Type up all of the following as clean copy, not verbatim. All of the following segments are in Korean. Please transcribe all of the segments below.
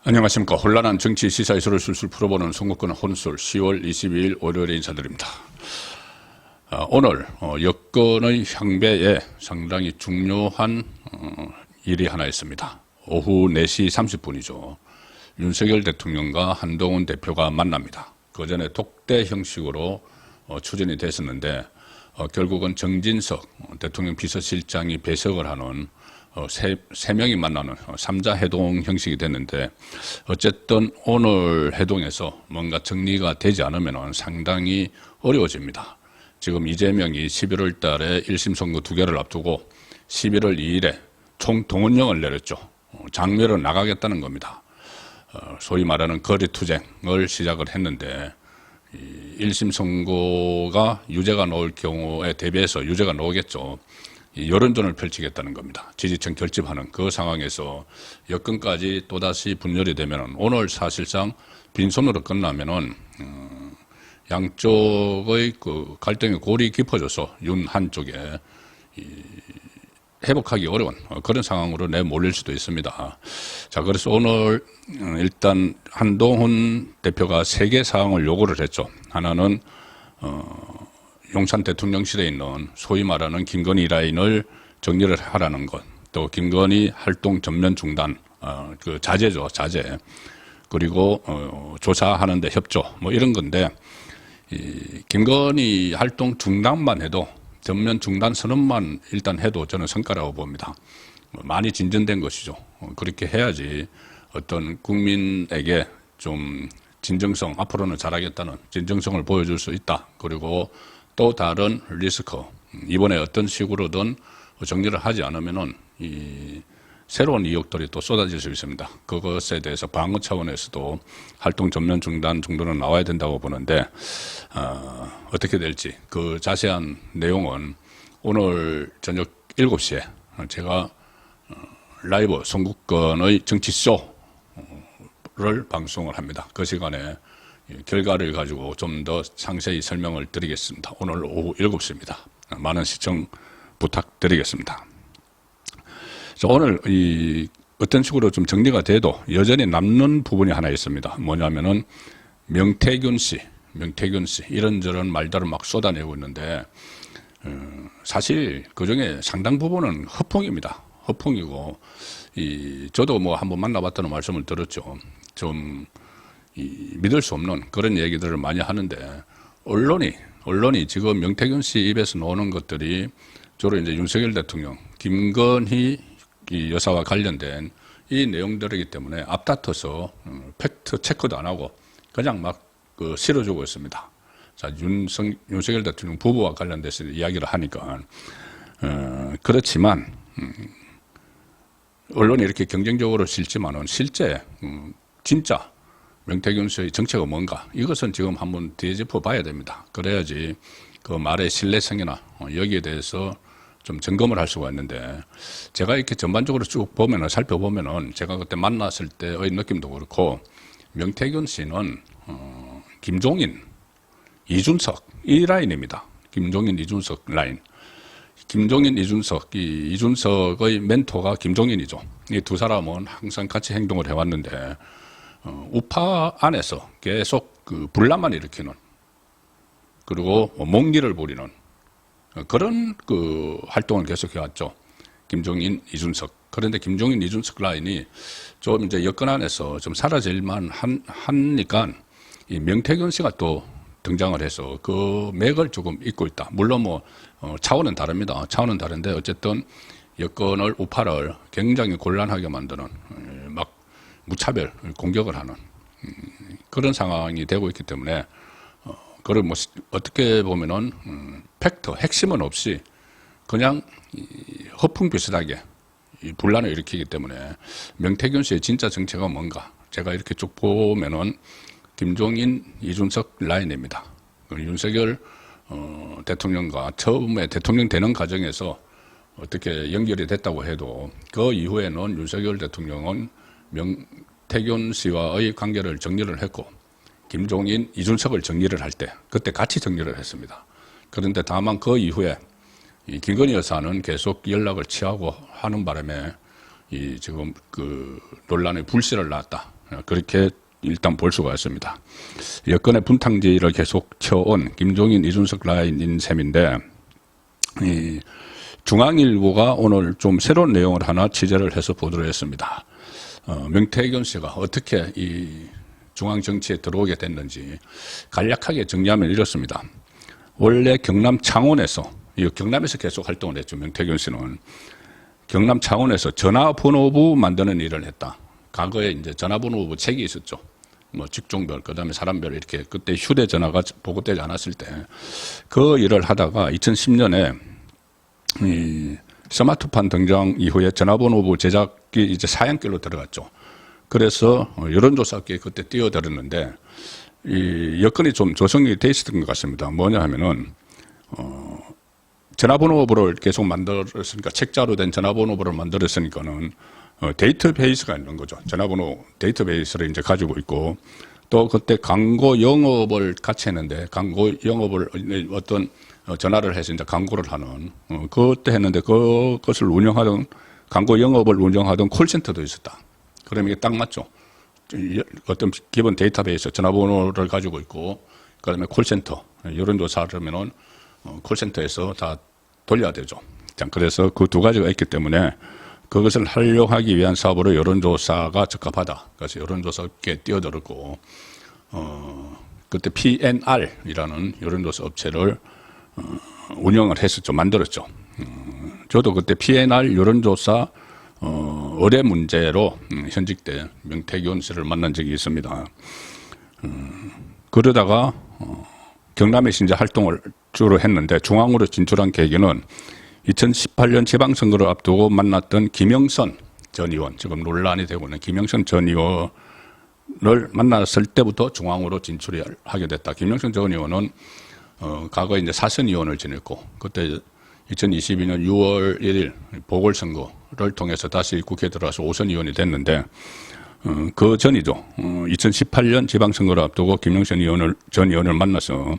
안녕하십니까. 혼란한 정치 시사 이슈를 술술 풀어보는 선거권 혼술 10월 22일 월요일에 인사드립니다. 오늘 여권의 향배에 상당히 중요한 일이 하나 있습니다. 오후 4시 30분이죠. 윤석열 대통령과 한동훈 대표가 만납니다. 그 전에 독대 형식으로 추진이 됐었는데 결국은 정진석 대통령 비서실장이 배석을 하는 세 명이 만나는 3자 회동 형식이 됐는데 어쨌든 오늘 회동에서 뭔가 정리가 되지 않으면 상당히 어려워집니다. 지금 이재명이 11월 달에 1심 선거 2개를 앞두고 11월 2일에 총동원령을 내렸죠. 장외로 나가겠다는 겁니다. 소위 말하는 거리투쟁을 시작을 했는데 1심 선고가 유죄가 나올 경우에 대비해서 유죄가 나오겠죠. 여론전을 펼치겠다는 겁니다. 지지층 결집하는 그 상황에서 여권까지 또다시 분열이 되면 오늘 사실상 빈손으로 끝나면은 양쪽의 그 갈등의 골이 깊어져서 윤 한쪽에 회복하기 어려운 그런 상황으로 내몰릴 수도 있습니다. 자, 그래서 오늘 일단 한동훈 대표가 3개 사항을 요구를 했죠. 하나는 용산 대통령실에 있는 소위 말하는 김건희 라인을 정리를 하라는 것, 또 김건희 활동 전면 중단, 그 자제죠, 자제. 그리고 조사하는데 협조, 뭐 이런 건데 김건희 활동 중단만 해도 전면 중단 선언만 일단 해도 저는 성과라고 봅니다. 많이 진전된 것이죠. 그렇게 해야지 어떤 국민에게 좀 진정성, 앞으로는 잘하겠다는 진정성을 보여줄 수 있다. 그리고 또 다른 리스크, 이번에 어떤 식으로든 정리를 하지 않으면은 새로운 의혹들이 또 쏟아질 수 있습니다. 그것에 대해서 방어 차원에서도 활동 전면 중단 정도는 나와야 된다고 보는데 어떻게 될지 그 자세한 내용은 오늘 저녁 7시에 제가 라이브 선거권의 정치쇼를 방송을 합니다. 그 시간에 결과를 가지고 좀 더 상세히 설명을 드리겠습니다. 오늘 오후 7시입니다. 많은 시청 부탁드리겠습니다. 오늘 어떤 식으로 좀 정리가 돼도 여전히 남는 부분이 하나 있습니다. 뭐냐면은 명태균 씨 이런저런 말들을 막 쏟아내고 있는데 사실 그중에 상당 부분은 허풍입니다. 허풍이고 저도 뭐 한번 만나봤다는 말씀을 들었죠. 좀 믿을 수 없는 그런 얘기들을 많이 하는데 언론이 지금 명태균 씨 입에서 나오는 것들이 주로 이제 윤석열 대통령, 김건희 여사와 관련된 이 내용들이기 때문에 앞다퉈서 팩트 체크도 안 하고 그냥 막 실어주고 있습니다. 자, 윤석열 대통령 부부와 관련돼서 이야기를 하니까 그렇지만 언론이 이렇게 경쟁적으로 실지만은 실제 진짜 명태균 씨의 정체가 뭔가 이것은 지금 한번 뒤집어 봐야 됩니다. 그래야지 그 말의 신뢰성이나 여기에 대해서 좀 점검을 할 수가 있는데 제가 이렇게 전반적으로 쭉 보면은 살펴보면은 제가 그때 만났을 때의 느낌도 그렇고 명태균 씨는 김종인, 이준석 이 라인입니다. 김종인, 이준석 라인. 김종인, 이준석, 이준석의 멘토가 김종인이죠. 이 두 사람은 항상 같이 행동을 해왔는데 우파 안에서 계속 그 분란만 일으키는 그리고 몽기를 부리는 그런 그 활동을 계속 해왔죠. 김종인, 이준석. 그런데 김종인, 이준석 라인이 좀 이제 여권 안에서 좀 사라질만 하니까 이 명태균 씨가 또 등장을 해서 그 맥을 조금 잇고 있다. 물론 뭐 차원은 다릅니다. 차원은 다른데 어쨌든 여권을 우파를 굉장히 곤란하게 만드는 막 무차별 공격을 하는 그런 상황이 되고 있기 때문에 그걸 뭐 어떻게 보면은 팩트 핵심은 없이 그냥 허풍 비슷하게 분란을 일으키기 때문에 명태균 씨의 진짜 정체가 뭔가 제가 이렇게 쭉 보면은 김종인, 이준석 라인입니다. 윤석열 대통령과 처음에 대통령 되는 과정에서 어떻게 연결이 됐다고 해도 그 이후에는 윤석열 대통령은 명태균 씨와의 관계를 정리를 했고 김종인, 이준석을 정리를 할 때 그때 같이 정리를 했습니다. 그런데 다만 그 이후에 이 김건희 여사는 계속 연락을 취하고 하는 바람에 이 지금 그 논란의 불씨를 낳았다. 그렇게 일단 볼 수가 있습니다. 여권의 분탕질을 계속 쳐온 김종인, 이준석 라인인 셈인데, 이 중앙일보가 오늘 좀 새로운 내용을 하나 취재를 해서 보도를 했습니다. 명태균 씨가 어떻게 이 중앙 정치에 들어오게 됐는지 간략하게 정리하면 이렇습니다. 원래 경남 창원에서, 이 경남에서 계속 활동을 했죠. 명태균 씨는 경남 창원에서 전화번호부 만드는 일을 했다. 과거에 이제 전화번호부 책이 있었죠. 뭐 직종별, 그 다음에 사람별 이렇게 그때 휴대전화가 보급되지 않았을 때 그 일을 하다가 2010년에 이 스마트폰 등장 이후에 전화번호부 제작이 이제 사양길로 들어갔죠. 그래서 여론조사기에 그때 뛰어들었는데 이 여건이 좀 조성이 돼 있었던 것 같습니다. 뭐냐 하면은 전화번호부를 계속 만들었으니까 책자로 된 전화번호부를 만들었으니까는 데이터베이스가 있는 거죠. 전화번호 데이터베이스를 이제 가지고 있고 또 그때 광고 영업을 같이 했는데 광고 영업을 어떤 전화를 해서 이제 광고를 하는 그때 했는데 그것을 운영하던 광고 영업을 운영하던 콜센터도 있었다. 그럼 이게 딱 맞죠. 어떤 기본 데이터베이스 전화번호를 가지고 있고 그다음에 콜센터 여론조사를 하면은 콜센터에서 다 돌려야 되죠. 그래서 그 두 가지가 있기 때문에 그것을 활용하기 위한 사업으로 여론조사가 적합하다. 그래서 여론조사에 뛰어들었고 그때 PNR이라는 여론조사 업체를 운영을 했었죠. 만들었죠. 저도 그때 PNR 여론조사 의뢰 문제로 현직 때 명태균 씨를 만난 적이 있습니다. 그러다가 경남에서 이제 활동을 주로 했는데 중앙으로 진출한 계기는 2018년 지방선거를 앞두고 만났던 김영선 전 의원, 지금 논란이 되고 있는 김영선 전 의원을 만났을 때부터 중앙으로 진출하게 됐다. 김영선 전 의원은 과거에 이제 사선 의원을 지냈고 그때 2022년 6월 1일 보궐선거를 통해서 다시 국회에 들어와서 5선 의원이 됐는데 그 전이죠. 2018년 지방선거를 앞두고 김영선 전 의원을 만나서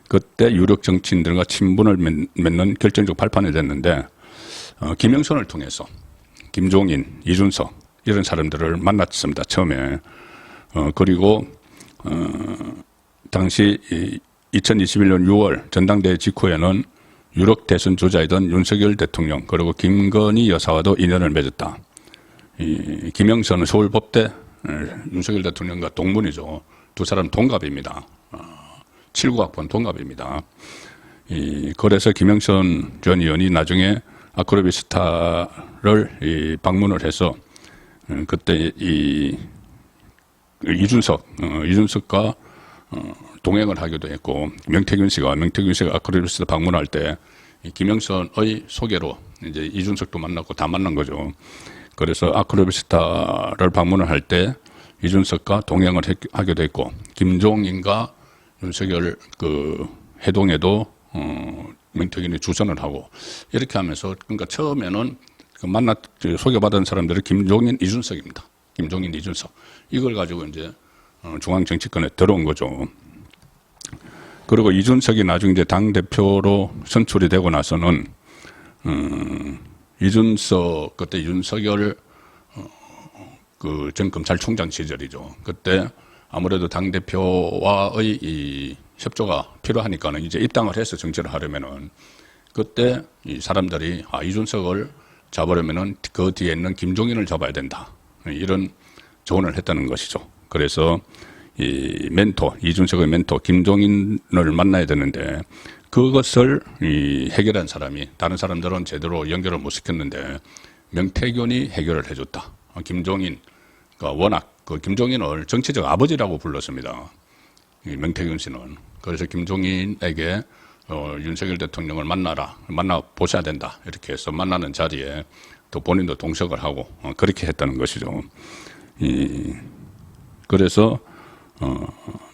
그때 유력 정치인들과 친분을 맺는 결정적 발판이 됐는데 김영선을 통해서 김종인, 이준석 이런 사람들을 만났습니다. 처음에. 그리고 당시 2021년 6월 전당대회 직후에는 유력 대선 주자이던 윤석열 대통령 그리고 김건희 여사와도 인연을 맺었다. 김영선은 서울법대 윤석열 대통령과 동문이죠. 두 사람 동갑입니다. 79학번 동갑입니다. 그래서 김영선 전 의원이 나중에 아크로비스타를 방문을 해서 그때 이준석과 동행을 하기도 했고 명태균 씨가 아크로비스타 방문할 때 김영선의 소개로 이제 이준석도 만났고 다 만난 거죠. 그래서 아크로비스타를 방문을 할 때 이준석과 동행을 하기도 했고 김종인과 윤석열 그 회동에도 명태균이 주선을 하고 이렇게 하면서 그러니까 처음에는 그 소개받은 사람들은 김종인, 이준석입니다. 김종인, 이준석 이걸 가지고 이제 중앙 정치권에 들어온 거죠. 그리고 이준석이 나중에 이제 당 대표로 선출이 되고 나서는 이준석 그때 윤석열 그 전 검찰총장 시절이죠. 그때 아무래도 당 대표와의 이 협조가 필요하니까는 이제 입당을 해서 정치를 하려면은 그때 이 사람들이 이준석을 잡으려면은 그 뒤에 있는 김종인을 잡아야 된다. 이런 조언을 했다는 것이죠. 그래서 이 멘토, 이준석의 멘토 김종인을 만나야 되는데 그것을 해결한 사람이 다른 사람들은 제대로 연결을 못 시켰는데 명태균이 해결을 해줬다. 김종인가 워낙 그 김종인을 정치적 아버지라고 불렀습니다. 명태균 씨는. 그래서 김종인에게 윤석열 대통령을 만나 보셔야 된다. 이렇게 해서 만나는 자리에 또 본인도 동석을 하고 그렇게 했다는 것이죠. 그래서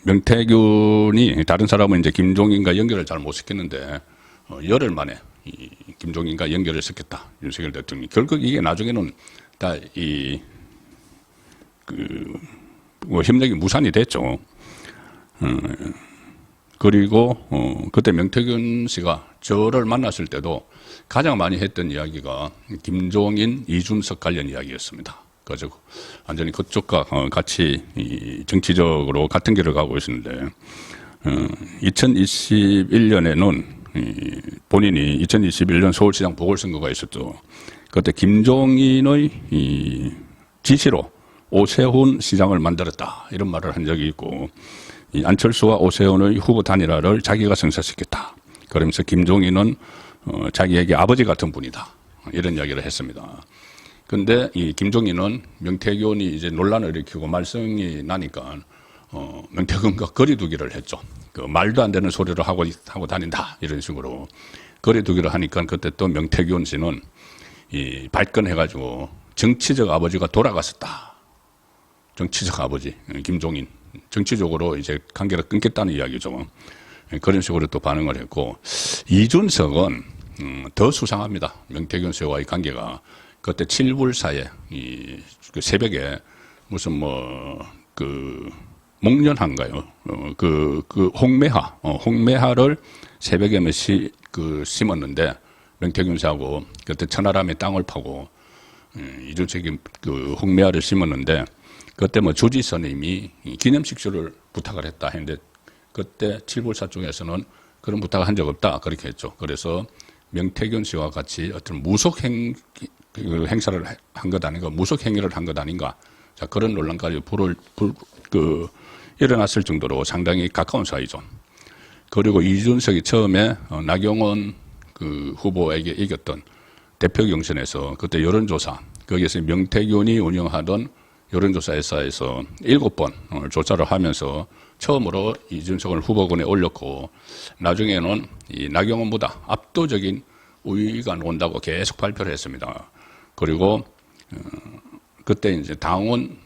명태균이 다른 사람은 이제 김종인과 연결을 잘 못 시켰는데 열흘 만에 김종인과 연결을 시켰다. 윤석열 대통령이. 결국 이게 나중에는 다 협력이 무산이 됐죠. 그리고 그때 명태균 씨가 저를 만났을 때도 가장 많이 했던 이야기가 김종인, 이준석 관련 이야기였습니다. 그래서 완전히 그쪽과 같이 이 정치적으로 같은 길을 가고 있는데 2021년에는 본인이 2021년 서울시장 보궐선거가 있었죠. 그때 김종인의 이 지시로 오세훈 시장을 만들었다 이런 말을 한 적이 있고 이 안철수와 오세훈의 후보 단일화를 자기가 성사시켰다. 그러면서 김종인은 자기에게 아버지 같은 분이다 이런 이야기를 했습니다. 근데 이 김종인은 명태균이 이제 논란을 일으키고 말썽이 나니까 명태균과 거리두기를 했죠. 그 말도 안 되는 소리를 하고 다닌다 이런 식으로 거리두기를 하니까 그때 또 명태균 씨는 이 발끈해가지고 정치적 아버지가 돌아갔었다. 정치적 아버지 김종인 정치적으로 이제 관계를 끊겠다는 이야기죠. 그런 식으로 또 반응을 했고 이준석은 더 수상합니다. 명태균 씨와의 관계가 그때 7불사에 그 새벽에 무슨 목련한가요? 홍매화를 새벽에 심었는데 명태균 씨하고 그때 천하람에 땅을 파고 이준석이 그 홍매화를 심었는데 그때 조지선님이 기념식수를 부탁을 했다 했는데 그때 칠불사 쪽에서는 그런 부탁을 한 적 없다 그렇게 했죠. 그래서 명태균 씨와 같이 어떤 무속 행사를 한 것 아닌가, 무속 행위를 한 것 아닌가. 자, 그런 논란까지 일어났을 정도로 상당히 가까운 사이죠. 그리고 이준석이 처음에 나경원 그 후보에게 이겼던 대표 경선에서 그때 여론조사, 거기에서 명태균이 운영하던 여론조사 회사에서 7번 조사를 하면서 처음으로 이준석을 후보군에 올렸고 나중에는 이 나경원보다 압도적인 우위가 온다고 계속 발표를 했습니다. 그리고 그때 이제 당원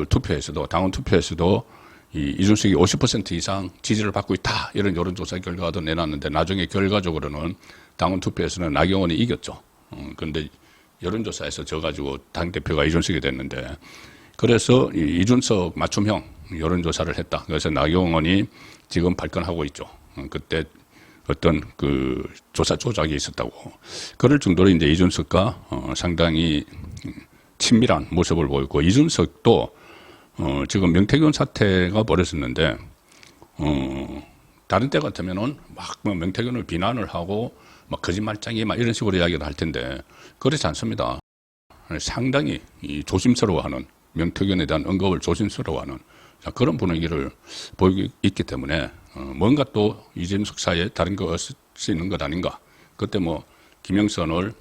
투표에서도 이준석이 50% 이상 지지를 받고 있다 이런 여론조사 결과도 내놨는데 나중에 결과적으로는 당원 투표에서는 나경원이 이겼죠. 그런데 여론조사에서 져가지고 당대표가 이준석이 됐는데 그래서 이준석 맞춤형 여론조사를 했다. 그래서 나경원이 지금 발끈하고 있죠. 그때 어떤 그 조사 조작이 있었다고. 그럴 정도로 이제 이준석과 상당히 친밀한 모습을 보였고 이준석도 지금 명태균 사태가 벌어졌는데 다른 때 같으면은 막 명태균을 비난을 하고 막 거짓말쟁이 막 이런 식으로 이야기를 할 텐데 그렇지 않습니다. 상당히 조심스러워하는 명태균에 대한 언급을 조심스러워하는 그런 분위기를 보이고 있기 때문에 뭔가 또 이준석 사이에 다른 것이 있는 것 아닌가. 그때 김영선을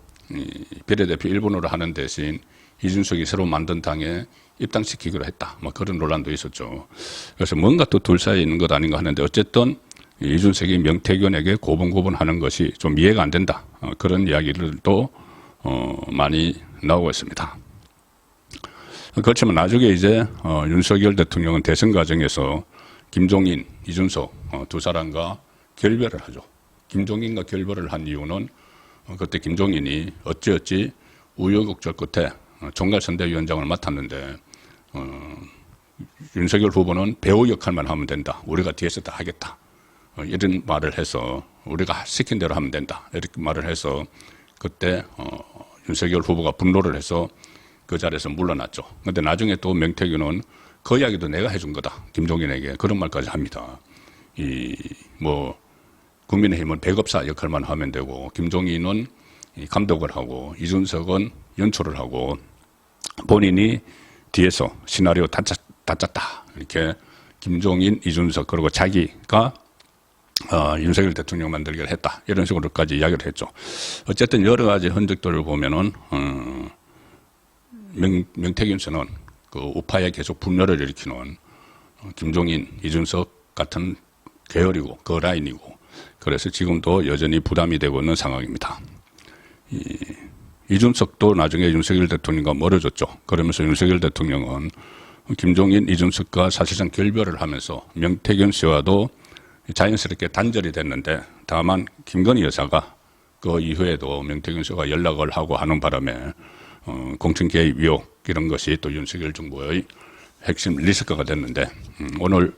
비례대표 1번으로 하는 대신 이준석이 새로 만든 당에 입당시키기로 했다. 그런 논란도 있었죠. 그래서 뭔가 또 둘 사이에 있는 것 아닌가 하는데 어쨌든 이준석이 명태균에게 고분고분하는 것이 좀 이해가 안 된다. 그런 이야기들도 많이 나오고 있습니다. 그렇지만 나중에 이제 윤석열 대통령은 대선 과정에서 김종인, 이준석 두 사람과 결별을 하죠. 김종인과 결별을 한 이유는 그때 김종인이 어찌어찌 우여곡절 끝에 총괄선대위원장을 맡았는데 윤석열 후보는 배우 역할만 하면 된다. 우리가 뒤에서 다 하겠다. 이런 말을 해서 우리가 시킨 대로 하면 된다. 이렇게 말을 해서 그때 윤석열 후보가 분노를 해서 그 자리에서 물러났죠. 그런데 나중에 또 명태균은 그 이야기도 내가 해준 거다. 김종인에게 그런 말까지 합니다. 국민의힘은 배급사 역할만 하면 되고 김종인은 감독을 하고 이준석은 연출을 하고 본인이 뒤에서 시나리오 다 짰다. 이렇게 김종인, 이준석 그리고 자기가 윤석열 대통령 만들기를 했다. 이런 식으로까지 이야기를 했죠. 어쨌든 여러 가지 흔적들을 보면은 명태균 씨는 그 우파에 계속 분열을 일으키는 김종인, 이준석 같은 계열이고 그 라인이고 그래서 지금도 여전히 부담이 되고 있는 상황입니다. 이준석도 나중에 윤석열 대통령과 멀어졌죠. 그러면서 윤석열 대통령은 김종인, 이준석과 사실상 결별을 하면서 명태균 씨와도 자연스럽게 단절이 됐는데 다만 김건희 여사가 그 이후에도 명태균 씨와 연락을 하고 하는 바람에 공천 개입 의혹 이런 것이 또 윤석열 정부의 핵심 리스크가 됐는데 오늘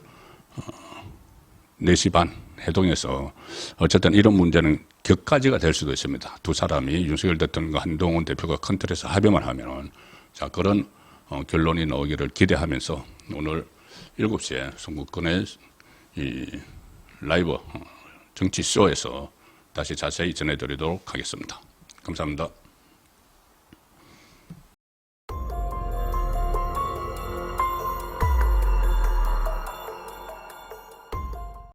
4시 반 해동에서 어쨌든 이런 문제는 격가지가 될 수도 있습니다. 두 사람이 윤석열 대통령과 한동훈 대표가 큰 틀에서 합의만 하면은 그런 결론이 나오기를 기대하면서 오늘 7시에 송국근의 이 라이브 정치쇼에서 다시 자세히 전해드리도록 하겠습니다. 감사합니다.